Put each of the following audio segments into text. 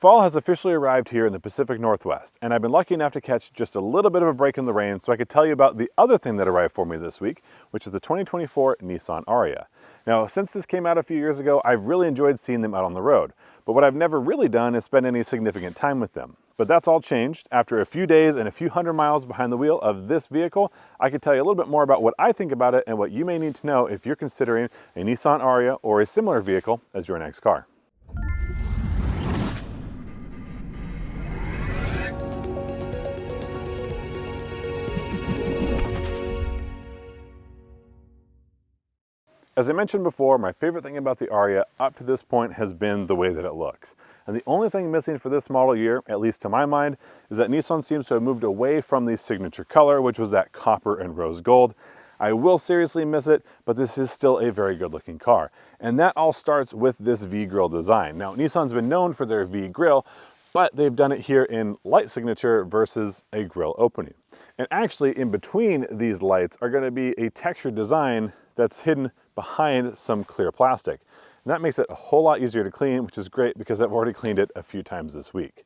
Fall has officially arrived here in the Pacific Northwest, and I've been lucky enough to catch just a little bit of a break in the rain so I could tell you about the other thing that arrived for me this week, which is the 2024 Nissan Ariya. Now, since this came out a few years ago, I've really enjoyed seeing them out on the road, but what I've never really done is spend any significant time with them. But that's all changed. After a few days and a few hundred miles behind the wheel of this vehicle, I can tell you a little bit more about what I think about it and what you may need to know if you're considering a Nissan Ariya or a similar vehicle as your next car. As I mentioned before, my favorite thing about the Ariya up to this point has been the way that it looks. And the only thing missing for this model year, at least to my mind, is that Nissan seems to have moved away from the signature color, which was that copper and rose gold. I will seriously miss it, but this is still a very good looking car. And that all starts with this V-grille design. Now, Nissan's been known for their V-grille, but they've done it here in light signature versus a grille opening. And actually, in between these lights are going to be a textured design that's hidden behind some clear plastic. And that makes it a whole lot easier to clean, which is great because I've already cleaned it a few times this week.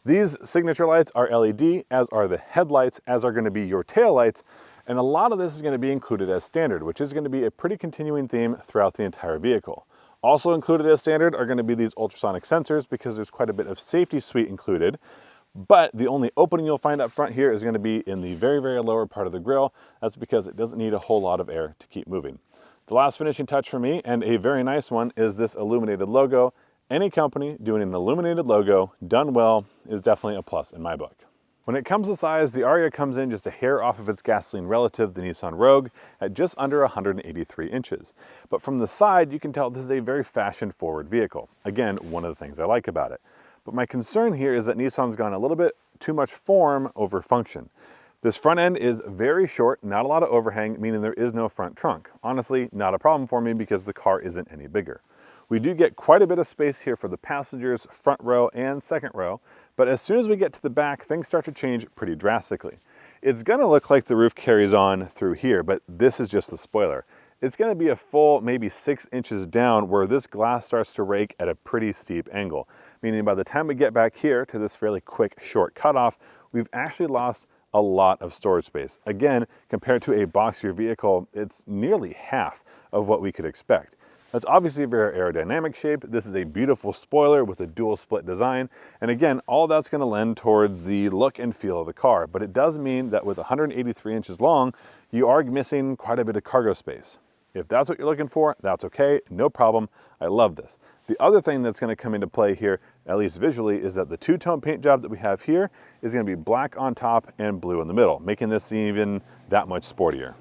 These signature lights are LED, as are the headlights, as are going to be your tail lights, and a lot of this is going to be included as standard, which is going to be a pretty continuing theme throughout the entire vehicle. Also included as standard are going to be these ultrasonic sensors because there's quite a bit of safety suite included. But the only opening you'll find up front here is going to be in the very, very lower part of the grille. That's because it doesn't need a whole lot of air to keep moving. The last finishing touch for me, and a very nice one, is this illuminated logo. Any company doing an illuminated logo done well is definitely a plus in my book. When it comes to size, the Ariya comes in just a hair off of its gasoline relative, the Nissan Rogue, at just under 183 inches. But from the side, you can tell this is a very fashion-forward vehicle. Again, one of the things I like about it. But my concern here is that Nissan's gone a little bit too much form over function. This front end is very short, not a lot of overhang, meaning there is no front trunk. Honestly, not a problem for me because the car isn't any bigger. We do get quite a bit of space here for the passengers, front row and second row, but as soon as we get to the back, things start to change pretty drastically. It's gonna look like the roof carries on through here, but this is just the spoiler. It's gonna be a full maybe 6 inches down where this glass starts to rake at a pretty steep angle, meaning by the time we get back here to this fairly quick short cutoff, we've actually lost a lot of storage space. Again, compared to a boxier vehicle, it's nearly half of what we could expect. That's obviously a very aerodynamic shape. This is a beautiful spoiler with a dual split design. And again, all that's gonna lend towards the look and feel of the car. But it does mean that with 183 inches long, you are missing quite a bit of cargo space. If that's what you're looking for, that's okay, no problem. I love this. The other thing that's gonna come into play here, at least visually, is that the two-tone paint job that we have here is gonna be black on top and blue in the middle, making this even that much sportier.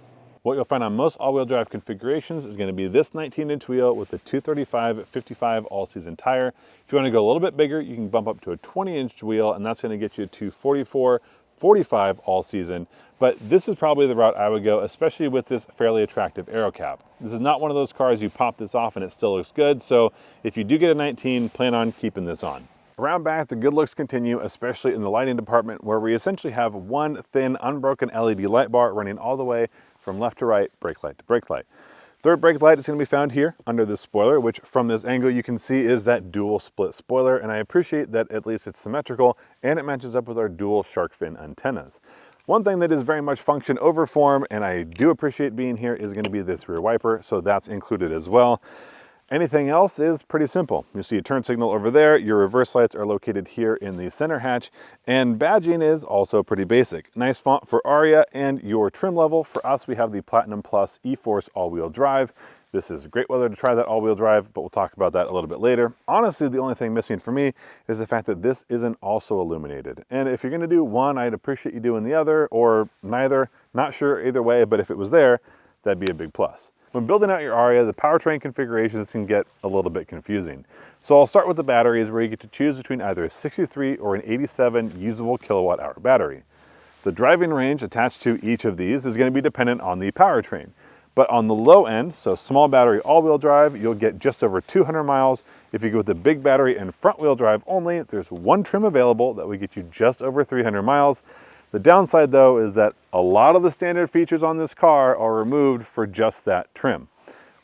What you'll find on most all-wheel drive configurations is gonna be this 19-inch wheel with the 235/55 all-season tire. If you wanna go a little bit bigger, you can bump up to a 20-inch wheel, and that's gonna get you to 44/45 all-season. But this is probably the route I would go, especially with this fairly attractive aero cap. This is not one of those cars you pop this off and it still looks good, so if you do get a 19, plan on keeping this on. Around back, the good looks continue, especially in the lighting department, where we essentially have one thin, unbroken LED light bar running all the way from left to right, brake light to brake light. Third brake light is going to be found here under this spoiler, which from this angle you can see is that dual split spoiler, and I appreciate that at least it's symmetrical and it matches up with our dual shark fin antennas. One thing that is very much function over form, and I do appreciate being here, is going to be this rear wiper, so that's included as well. Anything else is pretty simple. You see a turn signal over there, your reverse lights are located here in the center hatch, and badging is also pretty basic. Nice font for Ariya and your trim level. For us, we have the Platinum Plus E-Force all-wheel drive. This is great weather to try that all-wheel drive, but we'll talk about that a little bit later. Honestly, the only thing missing for me is the fact that this isn't also illuminated. And if you're gonna do one, I'd appreciate you doing the other, or neither. Not sure either way, but if it was there, that'd be a big plus. When building out your Ariya, the powertrain configurations can get a little bit confusing. So I'll start with the batteries, where you get to choose between either a 63 or an 87 usable kilowatt hour battery. The driving range attached to each of these is going to be dependent on the powertrain. But on the low end, so small battery all-wheel drive, you'll get just over 200 miles. If you go with the big battery and front-wheel drive only, there's one trim available that will get you just over 300 miles. The downside though is that a lot of the standard features on this car are removed for just that trim,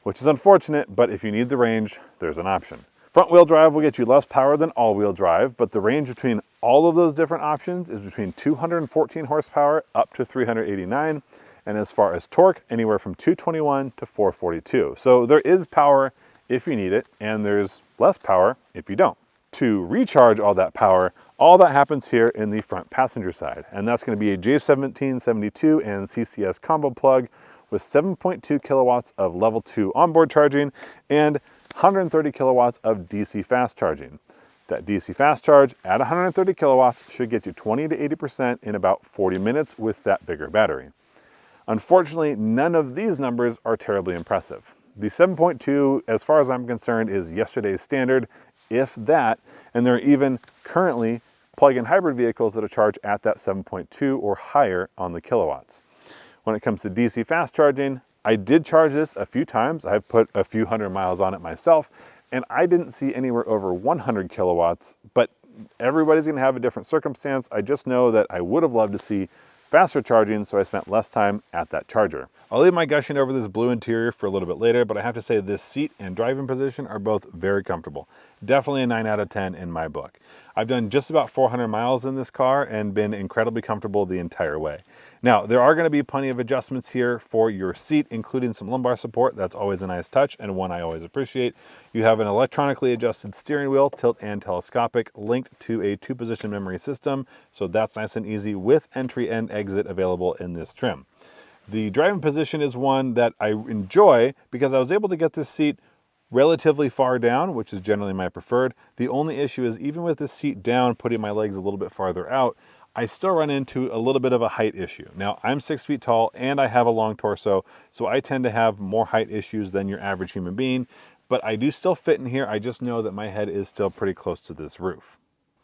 which is unfortunate, but if you need the range, there's an option. Front wheel drive will get you less power than all wheel drive, but the range between all of those different options is between 214 horsepower up to 389. And as far as torque, anywhere from 221 to 442. So there is power if you need it, and there's less power if you don't. To recharge all that power, all that happens here in the front passenger side. And that's going to be a J1772 and CCS combo plug with 7.2 kilowatts of level 2 onboard charging and 130 kilowatts of DC fast charging. That DC fast charge at 130 kilowatts should get you 20 to 80% in about 40 minutes with that bigger battery. Unfortunately, none of these numbers are terribly impressive. The 7.2, as far as I'm concerned, is yesterday's standard, if that, and there are even currently plug-in hybrid vehicles that are charged at that 7.2 or higher on the kilowatts. When it comes to DC fast charging, I did charge this a few times. I've put a few hundred miles on it myself, and I didn't see anywhere over 100 kilowatts, but everybody's gonna have a different circumstance. I just know that I would have loved to see faster charging, so I spent less time at that charger. I'll leave my gushing over this blue interior for a little bit later, but I have to say this seat and driving position are both very comfortable. Definitely a 9 out of 10 in my book. I've done just about 400 miles in this car and been incredibly comfortable the entire way. Now, there are going to be plenty of adjustments here for your seat, including some lumbar support. That's always a nice touch and one I always appreciate. You have an electronically adjusted steering wheel, tilt and telescopic, linked to a 2-position memory system, so that's nice and easy with entry and exit available in this trim. The driving position is one that I enjoy because I was able to get this seat relatively far down, which is generally my preferred. The only issue is even with this seat down, putting my legs a little bit farther out, I still run into a little bit of a height issue. Now, I'm 6 feet tall and I have a long torso, so I tend to have more height issues than your average human being, but I do still fit in here. I just know that my head is still pretty close to this roof.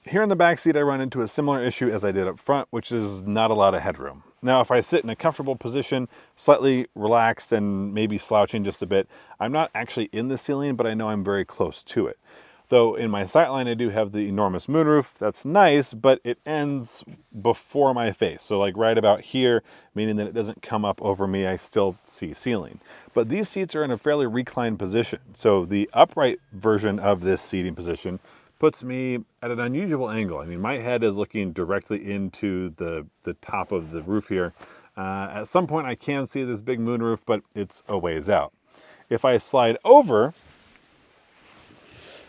Here in the back seat, I run into a similar issue as I did up front, which is not a lot of headroom. Now, if I sit in a comfortable position, slightly relaxed and maybe slouching just a bit, I'm not actually in the ceiling, but I know I'm very close to it. Though in my sightline, I do have the enormous moonroof. That's nice, but it ends before my face. So like right about here, meaning that it doesn't come up over me, I still see ceiling. But these seats are in a fairly reclined position. So the upright version of this seating position puts me at an unusual angle. I mean, my head is looking directly into the top of the roof here. At some point I can see this big moonroof, but it's a ways out. If I slide over,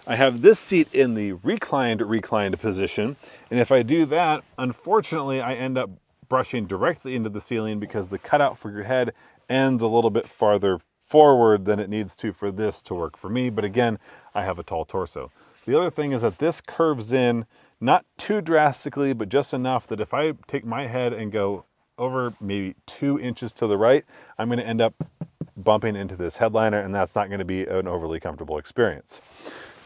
I have this seat in the reclined position. And if I do that, unfortunately, I end up brushing directly into the ceiling because the cutout for your head ends a little bit farther forward than it needs to for this to work for me. But again, I have a tall torso. The other thing is that this curves in, not too drastically, but just enough that if I take my head and go over maybe 2 inches to the right, I'm going to end up bumping into this headliner, and that's not going to be an overly comfortable experience.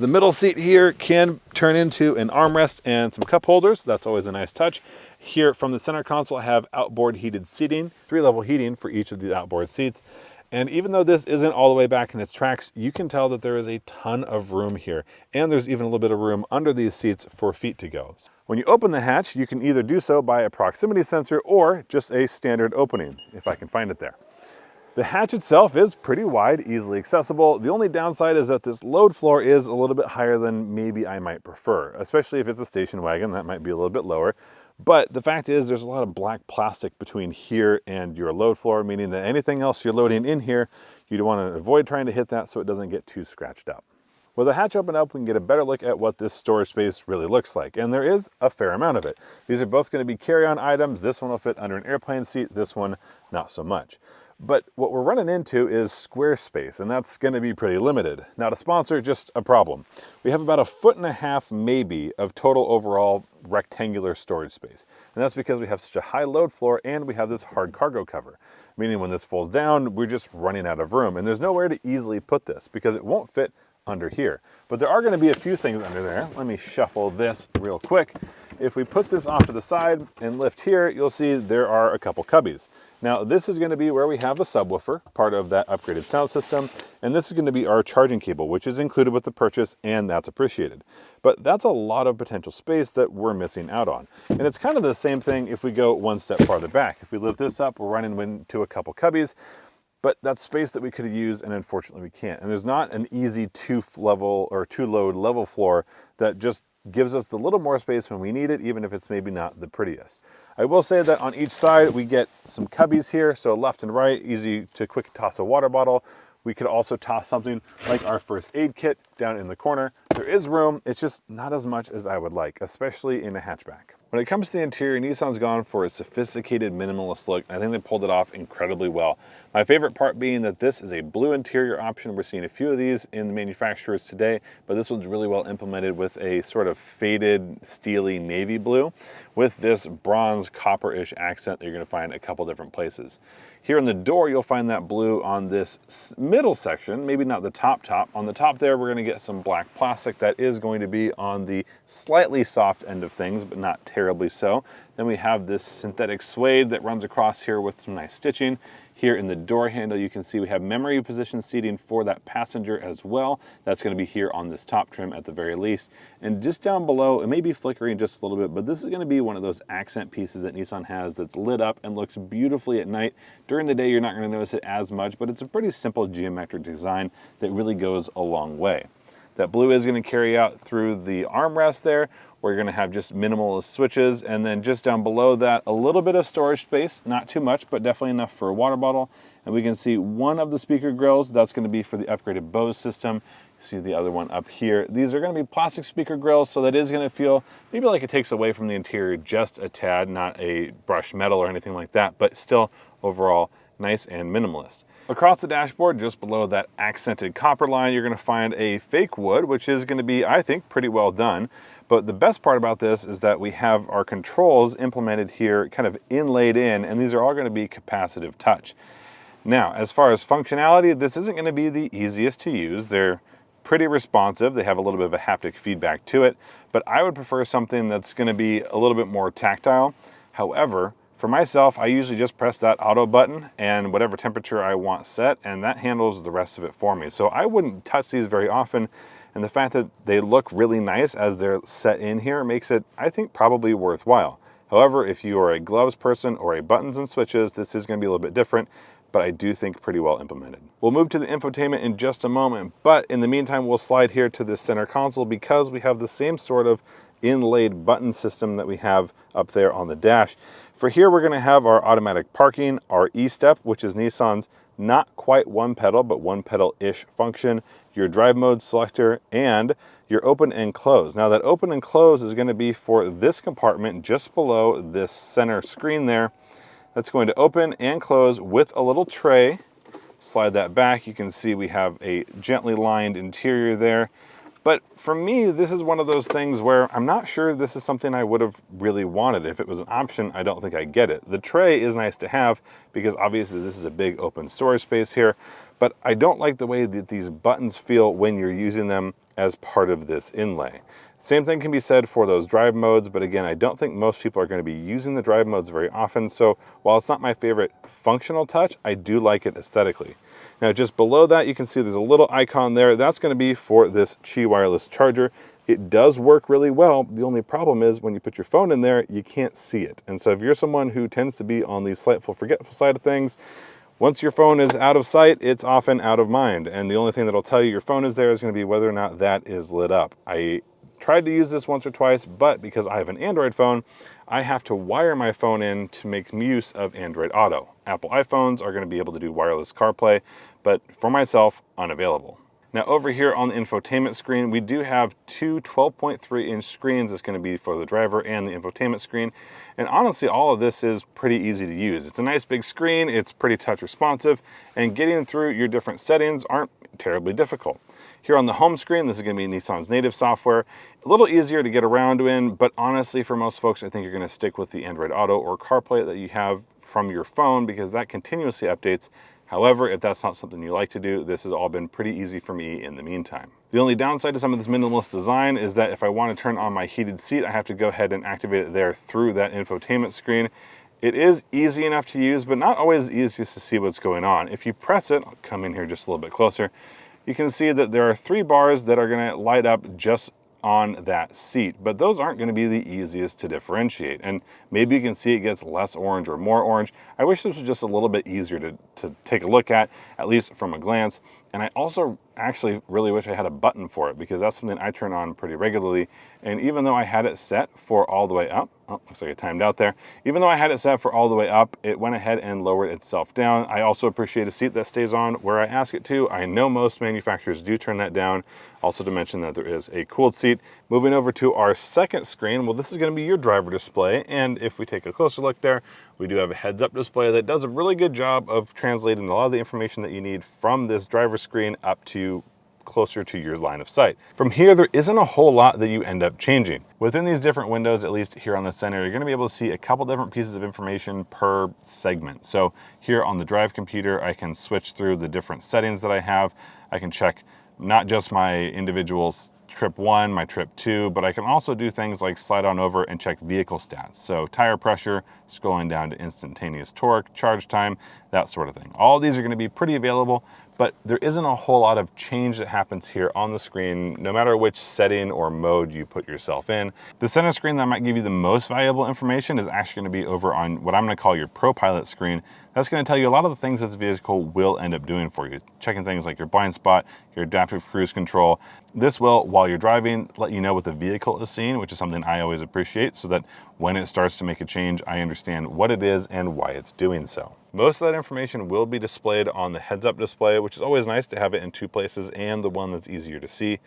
The middle seat here can turn into an armrest and some cup holders. That's always a nice touch. Here from the center console, I have outboard heated seating, 3-level heating for each of the outboard seats. And even though this isn't all the way back in its tracks, you can tell that there is a ton of room here. And there's even a little bit of room under these seats for feet to go. When you open the hatch, you can either do so by a proximity sensor or just a standard opening, if I can find it there. The hatch itself is pretty wide, easily accessible. The only downside is that this load floor is a little bit higher than maybe I might prefer, especially if it's a station wagon. That might be a little bit lower. But the fact is there's a lot of black plastic between here and your load floor, meaning that anything else you're loading in here, you'd want to avoid trying to hit that so it doesn't get too scratched up. With the hatch open up, we can get a better look at what this storage space really looks like. And there is a fair amount of it. These are both going to be carry-on items. This one will fit under an airplane seat, this one not so much. But what we're running into is square space, and that's going to be pretty limited. Not a sponsor, just a problem. We have about 1.5 feet maybe of total overall rectangular storage space. And that's because we have such a high load floor and we have this hard cargo cover. Meaning when this folds down, we're just running out of room. And there's nowhere to easily put this because it won't fit under here. But there are going to be a few things under there. Let me shuffle this real quick. If we put this off to the side and lift here, you'll see there are a couple cubbies. Now this is going to be where we have a subwoofer, part of that upgraded sound system, and this is going to be our charging cable, which is included with the purchase, and that's appreciated. But that's a lot of potential space that we're missing out on. And it's kind of the same thing if we go one step farther back. If we lift this up, we're running into a couple cubbies. but that's space that we could have used, and unfortunately we can't. And there's not an easy two-load level floor that just gives us the little more space when we need it, even if it's maybe not the prettiest. I will say that on each side we get some cubbies here, so left and right, easy to quick toss a water bottle. We could also toss something like our first aid kit down in the corner. There is room, it's just not as much as I would like, especially in a hatchback. When it comes to the interior, Nissan's gone for a sophisticated minimalist look. I think they pulled it off incredibly well. My favorite part being that this is a blue interior option. We're seeing a few of these in the manufacturers today, but this one's really well implemented with a sort of faded, steely navy blue with this bronze copper-ish accent that you're gonna find a couple different places. Here on the door, you'll find that blue on this middle section, maybe not the top. On the top there, we're gonna get some black plastic that is going to be on the slightly soft end of things, but not terribly so. Then we have this synthetic suede that runs across here with some nice stitching. Here in the door handle, you can see we have memory position seating for that passenger as well. That's going to be here on this top trim at the very least. And just down below, it may be flickering just a little bit, but this is going to be one of those accent pieces that Nissan has that's lit up and looks beautifully at night. During the day, you're not going to notice it as much, but it's a pretty simple geometric design that really goes a long way. That blue is going to carry out through the armrest there, where you're going to have just minimalist switches, and then just down below that, a little bit of storage space, not too much, but definitely enough for a water bottle. And we can see one of the speaker grills, that's going to be for the upgraded Bose system. You see the other one up here. These are going to be plastic speaker grills, so that is going to feel maybe like it takes away from the interior just a tad, not a brushed metal or anything like that, but still overall nice and minimalist. Across the dashboard, just below that accented copper line, you're going to find a fake wood, which is going to be, I think, pretty well done. But the best part about this is that we have our controls implemented here, kind of inlaid in, and these are all going to be capacitive touch. Now, as far as functionality, this isn't going to be the easiest to use. They're pretty responsive. They have a little bit of a haptic feedback to it, but I would prefer something that's going to be a little bit more tactile. However, for myself, I usually just press that auto button and whatever temperature I want set, and that handles the rest of it for me. So I wouldn't touch these very often, and the fact that they look really nice as they're set in here makes it, I think, probably worthwhile. However, if you are a gloves person or a buttons and switches, this is going to be a little bit different, but I do think pretty well implemented. We'll move to the infotainment in just a moment, but in the meantime, we'll slide here to the center console because we have the same sort of inlaid button system that we have up there on the dash. For here, we're going to have our automatic parking, our E-step, which is Nissan's not quite one pedal, but one pedal-ish function, your drive mode selector, and your open and close. Now that open and close is going to be for this compartment just below this center screen there. That's going to open and close with a little tray. Slide that back. You can see we have a gently lined interior there. But for me, this is one of those things where I'm not sure this is something I would have really wanted. If it was an option, I don't think I get it. The tray is nice to have because obviously this is a big open storage space here, but I don't like the way that these buttons feel when you're using them as part of this inlay. Same thing can be said for those drive modes, but again, I don't think most people are going to be using the drive modes very often, so while it's not my favorite functional touch, I do like it aesthetically. Now just below that, you can see there's a little icon there. That's going to be for this Qi wireless charger. It does work really well. The only problem is when you put your phone in there, you can't see it. And so if you're someone who tends to be on the slightly forgetful side of things, once your phone is out of sight, it's often out of mind. And the only thing that'll tell you your phone is there is going to be whether or not that is lit up. I tried to use this once or twice, but because I have an Android phone, I have to wire my phone in to make use of Android Auto. Apple iPhones are going to be able to do wireless CarPlay, but for myself, unavailable. Now over here on the infotainment screen, we do have two 12.3-inch screens. It's going to be for the driver and the infotainment screen. And honestly, all of this is pretty easy to use. It's a nice big screen, it's pretty touch responsive, and getting through your different settings aren't terribly difficult. Here on the home screen, this is going to be Nissan's native software. A little easier to get around in, but honestly, for most folks, I think you're going to stick with the Android Auto or CarPlay that you have from your phone because that continuously updates. However, if that's not something you like to do, this has all been pretty easy for me in the meantime. The only downside to some of this minimalist design is that if I want to turn on my heated seat, I have to go ahead and activate it there through that infotainment screen. It is easy enough to use, but not always the easiest to see what's going on. If you press it, I'll come in here just a little bit closer, you can see that there are 3 bars that are going to light up just on that seat, but those aren't going to be the easiest to differentiate. And maybe you can see it gets less orange or more orange. I wish this was just a little bit easier to take a look at least from a glance. And I also actually really wish I had a button for it, because that's something I turn on pretty regularly. And even though I had it set for all the way up, oh, looks like it timed out there. Even though I had it set for all the way up, it went ahead and lowered itself down. I also appreciate a seat that stays on where I ask it to. I know most manufacturers do turn that down. Also to mention that there is a cooled seat. Moving over to our second screen, well, this is going to be your driver display. And if we take a closer look there, we do have a heads-up display that does a really good job of translating a lot of the information that you need from this driver screen up to closer to your line of sight. From here, there isn't a whole lot that you end up changing. Within these different windows, at least here on the center, you're going to be able to see a couple different pieces of information per segment. So here on the drive computer, I can switch through the different settings that I have. I can check not just my individual trip 1, my trip 2, but I can also do things like slide on over and check vehicle stats. So tire pressure, scrolling down to instantaneous torque, charge time, that sort of thing. All of these are going to be pretty available, but there isn't a whole lot of change that happens here on the screen, no matter which setting or mode you put yourself in. The center screen that might give you the most valuable information is actually going to be over on what I'm going to call your ProPilot screen. That's going to tell you a lot of the things that the vehicle will end up doing for you. Checking things like your blind spot, your adaptive cruise control. This will, while you're driving, let you know what the vehicle is seeing, which is something I always appreciate, so that when it starts to make a change, I understand what it is and why it's doing so. Most of that information will be displayed on the heads-up display, which is always nice to have it in two places and the one that's easier to see.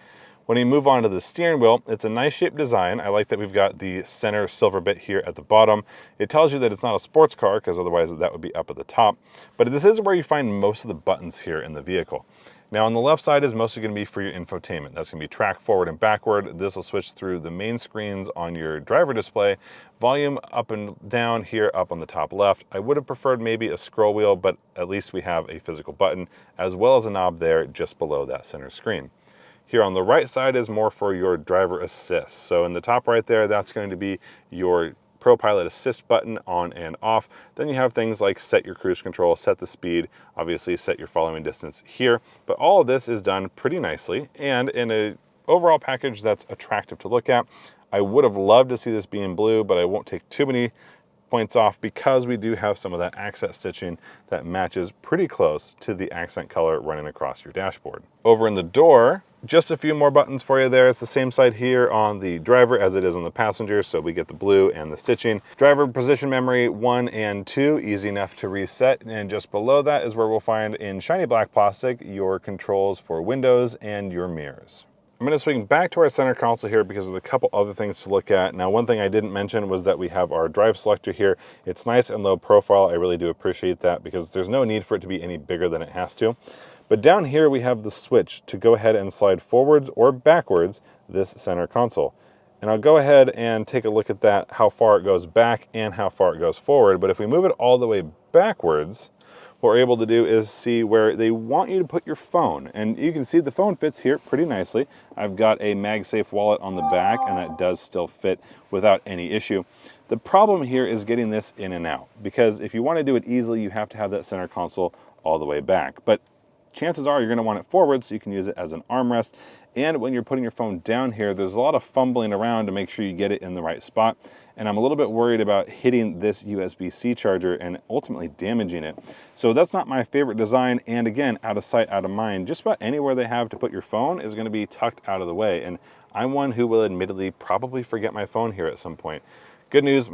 When you move on to the steering wheel, it's a nice shaped design. I like that we've got the center silver bit here at the bottom. It tells you that it's not a sports car, because otherwise that would be up at the top. But this is where you find most of the buttons here in the vehicle. Now on the left side is mostly going to be for your infotainment. That's going to be track forward and backward. This will switch through the main screens on your driver display. Volume up and down here up on the top left. I would have preferred maybe a scroll wheel, but at least we have a physical button as well as a knob there just below that center screen. Here on the right side is more for your driver assist. So in the top right there, that's going to be your ProPilot assist button on and off. Then you have things like set your cruise control, set the speed, obviously set your following distance here. But all of this is done pretty nicely and in an overall package that's attractive to look at. I would have loved to see this be in blue, but I won't take too many points off because we do have some of that accent stitching that matches pretty close to the accent color running across your dashboard. Over in the door, just a few more buttons for you there. It's the same side here on the driver as it is on the passenger, so we get the blue and the stitching. Driver position memory 1 and 2, easy enough to reset, and just below that is where we'll find in shiny black plastic your controls for windows and your mirrors. I'm going to swing back to our center console here because there's a couple other things to look at. Now, one thing I didn't mention was that we have our drive selector here. It's nice and low profile. I really do appreciate that because there's no need for it to be any bigger than it has to. But down here we have the switch to go ahead and slide forwards or backwards this center console. And I'll go ahead and take a look at that, how far it goes back and how far it goes forward. But if we move it all the way backwards, what we're able to do is see where they want you to put your phone. And you can see the phone fits here pretty nicely. I've got a MagSafe wallet on the back, and that does still fit without any issue. The problem here is getting this in and out, because if you want to do it easily, you have to have that center console all the way back. But chances are you're going to want it forward so you can use it as an armrest. And when you're putting your phone down here, there's a lot of fumbling around to make sure you get it in the right spot. And I'm a little bit worried about hitting this USB-C charger and ultimately damaging it. So that's not my favorite design. And again, out of sight, out of mind. Just about anywhere they have to put your phone is going to be tucked out of the way. And I'm one who will admittedly probably forget my phone here at some point. Good news,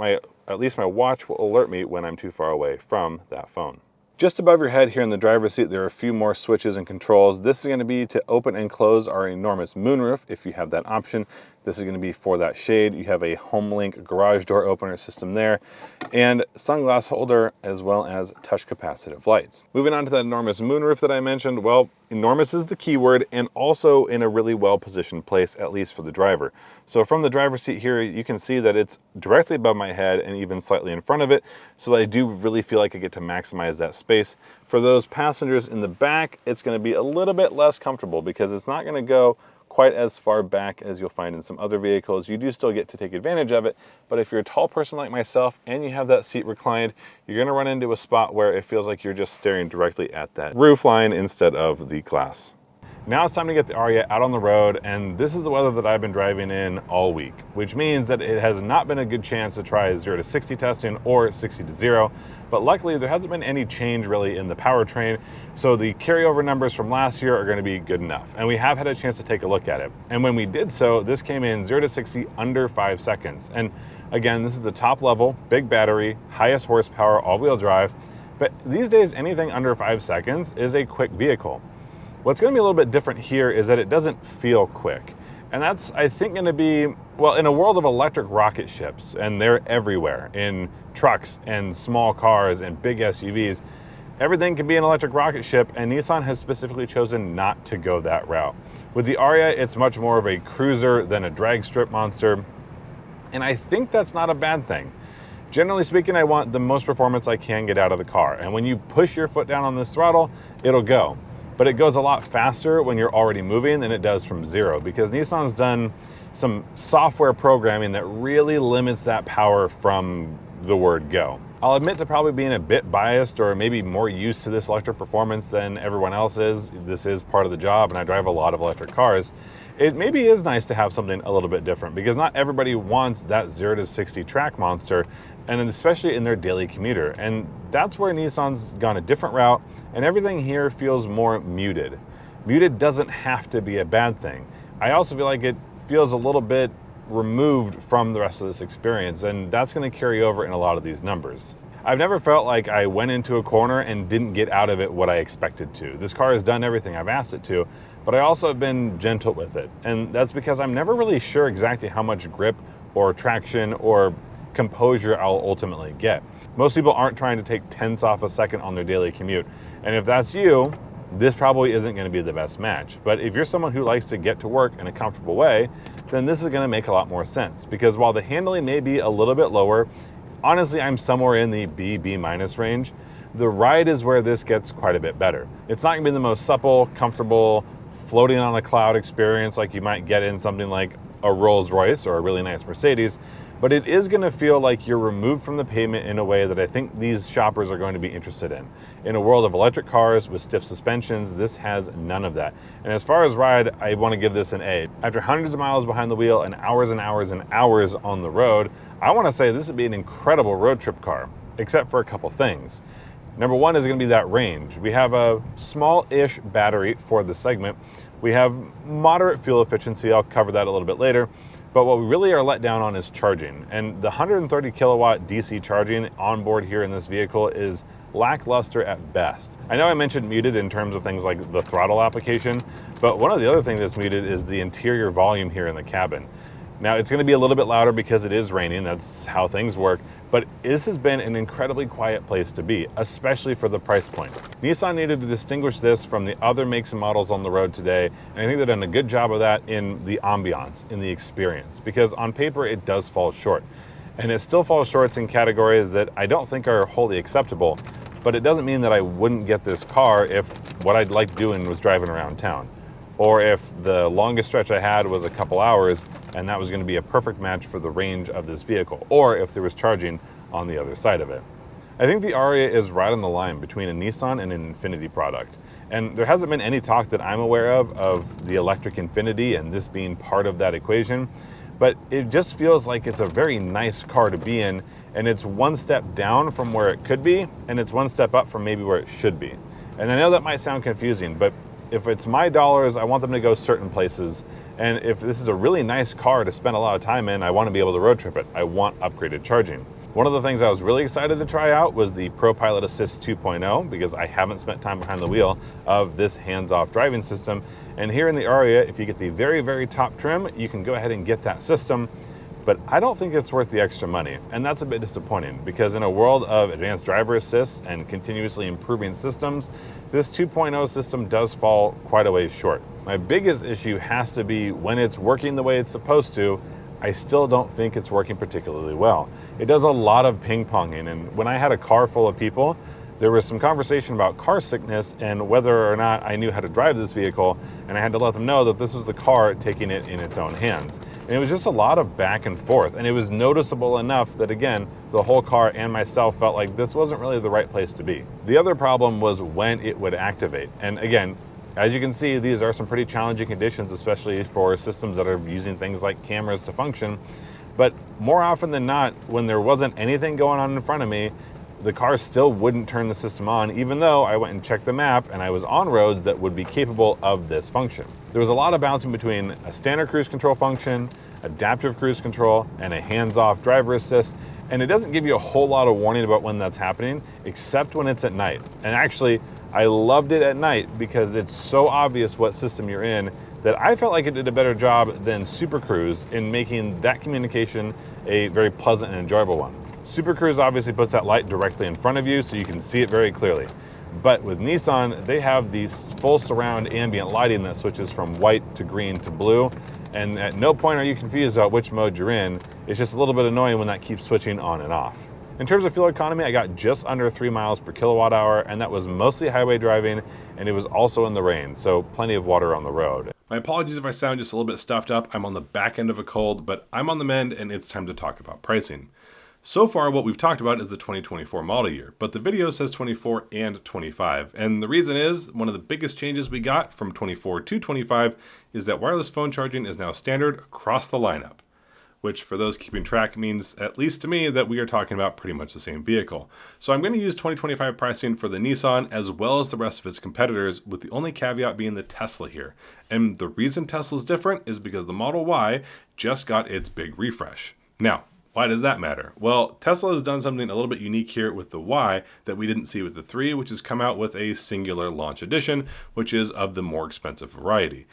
at least my watch will alert me when I'm too far away from that phone. Just above your head here in the driver's seat, there are a few more switches and controls. This is going to be to open and close our enormous moonroof if you have that option. This is going to be for that shade. You have a HomeLink garage door opener system there and sunglass holder as well as touch capacitive lights. Moving on to that enormous moonroof that I mentioned, well, enormous is the key word and also in a really well positioned place, at least for the driver. So from the driver's seat here, you can see that it's directly above my head and even slightly in front of it. So I do really feel like I get to maximize that space. For those passengers in the back, it's going to be a little bit less comfortable because it's not going to go quite as far back as you'll find in some other vehicles. You do still get to take advantage of it, but if you're a tall person like myself and you have that seat reclined, you're gonna run into a spot where it feels like you're just staring directly at that roof line instead of the glass. Now it's time to get the Ariya out on the road, and this is the weather that I've been driving in all week, which means that it has not been a good chance to try 0 to 60 testing or 60 to 0, but luckily there hasn't been any change really in the powertrain, so the carryover numbers from last year are going to be good enough, and we have had a chance to take a look at it. And when we did so, this came in 0 to 60 under 5 seconds. And again, this is the top level, big battery, highest horsepower, all-wheel drive, but these days anything under 5 seconds is a quick vehicle. What's going to be a little bit different here is that it doesn't feel quick. And that's, I think, going to be, well, in a world of electric rocket ships, and they're everywhere, in trucks and small cars and big SUVs, everything can be an electric rocket ship, and Nissan has specifically chosen not to go that route. With the Ariya, it's much more of a cruiser than a drag strip monster, and I think that's not a bad thing. Generally speaking, I want the most performance I can get out of the car, and when you push your foot down on this throttle, it'll go. But it goes a lot faster when you're already moving than it does from 0, because Nissan's done some software programming that really limits that power from the word go. I'll admit to probably being a bit biased or maybe more used to this electric performance than everyone else is. This is part of the job, and I drive a lot of electric cars. It maybe is nice to have something a little bit different, because not everybody wants that 0 to 60 track monster, and especially in their daily commuter. And that's where Nissan's gone a different route, and everything here feels more muted. Muted doesn't have to be a bad thing. I also feel like it feels a little bit removed from the rest of this experience, and that's going to carry over in a lot of these numbers. I've never felt like I went into a corner and didn't get out of it what I expected to. This car has done everything I've asked it to, but I also have been gentle with it. And that's because I'm never really sure exactly how much grip or traction or composure I'll ultimately get. Most people aren't trying to take tenths off a second on their daily commute. And if that's you, this probably isn't going to be the best match. But if you're someone who likes to get to work in a comfortable way, then this is going to make a lot more sense. Because while the handling may be a little bit lower, honestly, I'm somewhere in the B minus range. The ride is where this gets quite a bit better. It's not going to be the most supple, comfortable, floating on a cloud experience like you might get in something like a Rolls Royce or a really nice Mercedes, but it is going to feel like you're removed from the pavement in a way that I think these shoppers are going to be interested in. In a world of electric cars with stiff suspensions, this has none of that. And as far as ride, I want to give this an A. After hundreds of miles behind the wheel and hours and hours and hours on the road, I want to say this would be an incredible road trip car, except for a couple things. Number one is going to be that range. We have a small-ish battery for the segment. We have moderate fuel efficiency. I'll cover that a little bit later. But what we really are let down on is charging. And the 130 kilowatt DC charging on board here in this vehicle is lackluster at best. I know I mentioned muted in terms of things like the throttle application, but one of the other things that's muted is the interior volume here in the cabin. Now, it's going to be a little bit louder because it is raining. That's how things work. But this has been an incredibly quiet place to be, especially for the price point. Nissan needed to distinguish this from the other makes and models on the road today, and I think they've done a good job of that in the ambiance, in the experience, because on paper it does fall short. And it still falls short in categories that I don't think are wholly acceptable, but it doesn't mean that I wouldn't get this car if what I'd like doing was driving around town. Or if the longest stretch I had was a couple hours and that was going to be a perfect match for the range of this vehicle, or if there was charging on the other side of it. I think the Ariya is right on the line between a Nissan and an Infiniti product. And there hasn't been any talk that I'm aware of the electric Infiniti and this being part of that equation, but it just feels like it's a very nice car to be in, and it's one step down from where it could be, and it's one step up from maybe where it should be. And I know that might sound confusing, but if it's my dollars, I want them to go certain places. And if this is a really nice car to spend a lot of time in, I want to be able to road trip it. I want upgraded charging. One of the things I was really excited to try out was the ProPilot Assist 2.0, because I haven't spent time behind the wheel of this hands-off driving system. And here in the Ariya, if you get the very, very top trim, you can go ahead and get that system. But I don't think it's worth the extra money, and that's a bit disappointing, because in a world of advanced driver assist and continuously improving systems, this 2.0 system does fall quite a ways short. My biggest issue has to be when it's working the way it's supposed to, I still don't think it's working particularly well. It does a lot of ping-ponging, and when I had a car full of people, there was some conversation about car sickness and whether or not I knew how to drive this vehicle, and I had to let them know that this was the car taking it in its own hands. And it was just a lot of back and forth, and it was noticeable enough that, again, the whole car and myself felt like this wasn't really the right place to be. The other problem was when it would activate. And again, As you can see, these are some pretty challenging conditions, especially for systems that are using things like cameras to function. But more often than not, when there wasn't anything going on in front of me, the car still wouldn't turn the system on, even though I went and checked the map and I was on roads that would be capable of this function. There was a lot of bouncing between a standard cruise control function, adaptive cruise control, and a hands-off driver assist. And it doesn't give you a whole lot of warning about when that's happening, except when it's at night. And actually, I loved it at night because it's so obvious what system you're in that I felt like it did a better job than Super Cruise in making that communication a very pleasant and enjoyable one. Super Cruise obviously puts that light directly in front of you so you can see it very clearly. But with Nissan, they have these full surround ambient lighting that switches from white to green to blue. And at no point are you confused about which mode you're in. It's just a little bit annoying when that keeps switching on and off. In terms of fuel economy, I got just under 3 miles per kilowatt hour, and that was mostly highway driving, and it was also in the rain, so plenty of water on the road. My apologies if I sound just a little bit stuffed up. I'm on the back end of a cold, but I'm on the mend, and it's time to talk about pricing. So far, what we've talked about is the 2024 model year, but the video says 24 and 25. And the reason is, one of the biggest changes we got from 24 to 25 is that wireless phone charging is now standard across the lineup, which for those keeping track means, at least to me, that we are talking about pretty much the same vehicle. So I'm going to use 2025 pricing for the Nissan as well as the rest of its competitors, with the only caveat being the Tesla here. And the reason Tesla's different is because the Model Y just got its big refresh. Now, why does that matter? Well, Tesla has done something a little bit unique here with the Y that we didn't see with the 3, which has come out with a singular launch edition, which is of the more expensive variety.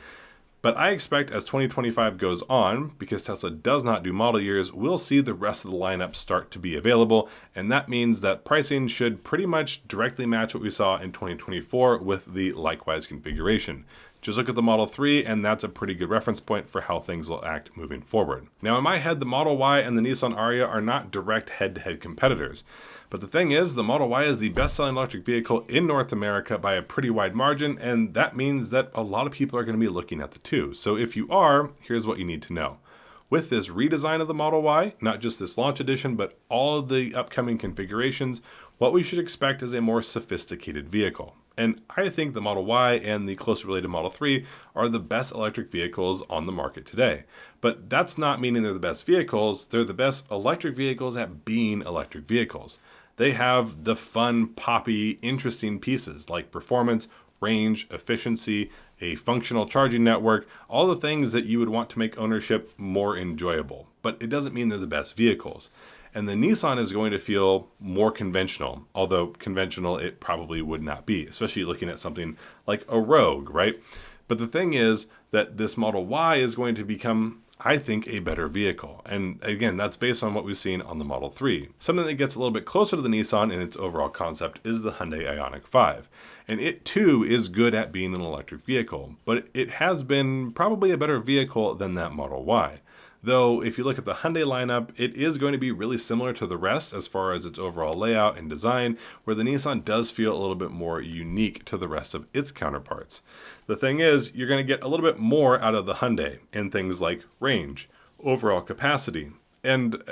But I expect as 2025 goes on, because Tesla does not do model years, we'll see the rest of the lineup start to be available, and that means that pricing should pretty much directly match what we saw in 2024 with the likewise configuration. Just look at the Model 3, and that's a pretty good reference point for how things will act moving forward. Now, in my head, the Model Y and the Nissan Ariya are not direct head-to-head competitors. But the thing is, the Model Y is the best-selling electric vehicle in North America by a pretty wide margin, and that means that a lot of people are going to be looking at the two. So if you are, here's what you need to know. With this redesign of the Model Y, not just this launch edition, but all of the upcoming configurations, what we should expect is a more sophisticated vehicle. And I think the Model Y and the closely related Model 3 are the best electric vehicles on the market today. But that's not meaning they're the best vehicles, they're the best electric vehicles at being electric vehicles. They have the fun, poppy, interesting pieces like performance, range, efficiency, a functional charging network, all the things that you would want to make ownership more enjoyable. But it doesn't mean they're the best vehicles. And the Nissan is going to feel more conventional, although conventional it probably would not be, especially looking at something like a Rogue, right? But the thing is that this Model Y is going to become, I think, a better vehicle. And again, that's based on what we've seen on the Model 3. Something that gets a little bit closer to the Nissan in its overall concept is the Hyundai Ioniq 5. And it too is good at being an electric vehicle, but it has been probably a better vehicle than that Model Y. Though, if you look at the Hyundai lineup, it is going to be really similar to the rest as far as its overall layout and design, where the Nissan does feel a little bit more unique to the rest of its counterparts. The thing is, you're going to get a little bit more out of the Hyundai in things like range, overall capacity. And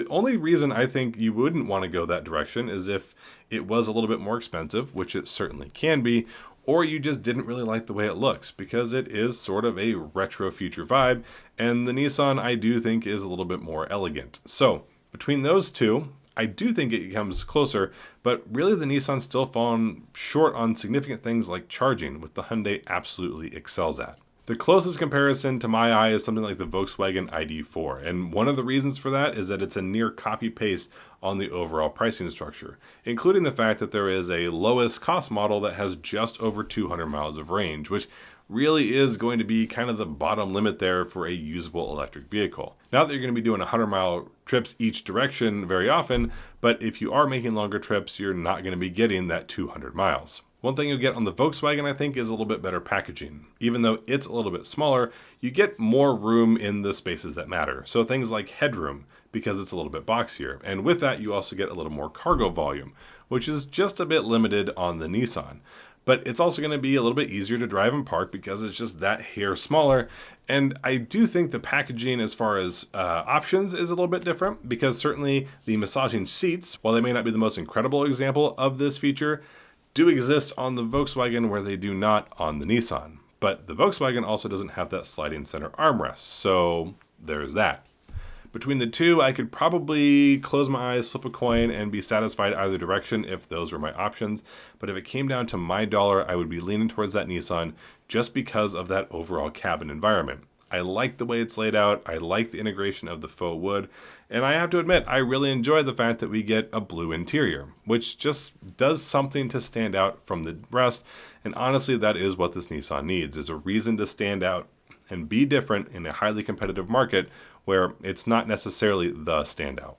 only reason I think you wouldn't want to go that direction is if it was a little bit more expensive, which it certainly can be, or you just didn't really like the way it looks, because it is sort of a retro future vibe, and the Nissan I do think is a little bit more elegant. So between those two, I do think it comes closer, but really the Nissan's still fallen short on significant things like charging, which the Hyundai absolutely excels at. The closest comparison to my eye is something like the Volkswagen ID4, and one of the reasons for that is that it's a near copy-paste on the overall pricing structure, including the fact that there is a lowest cost model that has just over 200 miles of range, which really is going to be kind of the bottom limit there for a usable electric vehicle. Not that you're going to be doing 100-mile trips each direction very often, but if you are making longer trips, you're not going to be getting that 200 miles. One thing you'll get on the Volkswagen, I think, is a little bit better packaging. Even though it's a little bit smaller, you get more room in the spaces that matter. So things like headroom, because it's a little bit boxier. And with that, you also get a little more cargo volume, which is just a bit limited on the Nissan. But it's also going to be a little bit easier to drive and park because it's just that hair smaller. And I do think the packaging as far as options is a little bit different, because certainly the massaging seats, while they may not be the most incredible example of this feature, do exist on the Volkswagen where they do not on the Nissan. But the Volkswagen also doesn't have that sliding center armrest, so there's that. Between the two, I could probably close my eyes, flip a coin, and be satisfied either direction if those were my options. But if it came down to my dollar, I would be leaning towards that Nissan just because of that overall cabin environment. I like the way it's laid out, I like the integration of the faux wood, and I have to admit, I really enjoy the fact that we get a blue interior, which just does something to stand out from the rest, and honestly, that is what this Nissan needs, is a reason to stand out and be different in a highly competitive market where it's not necessarily the standout.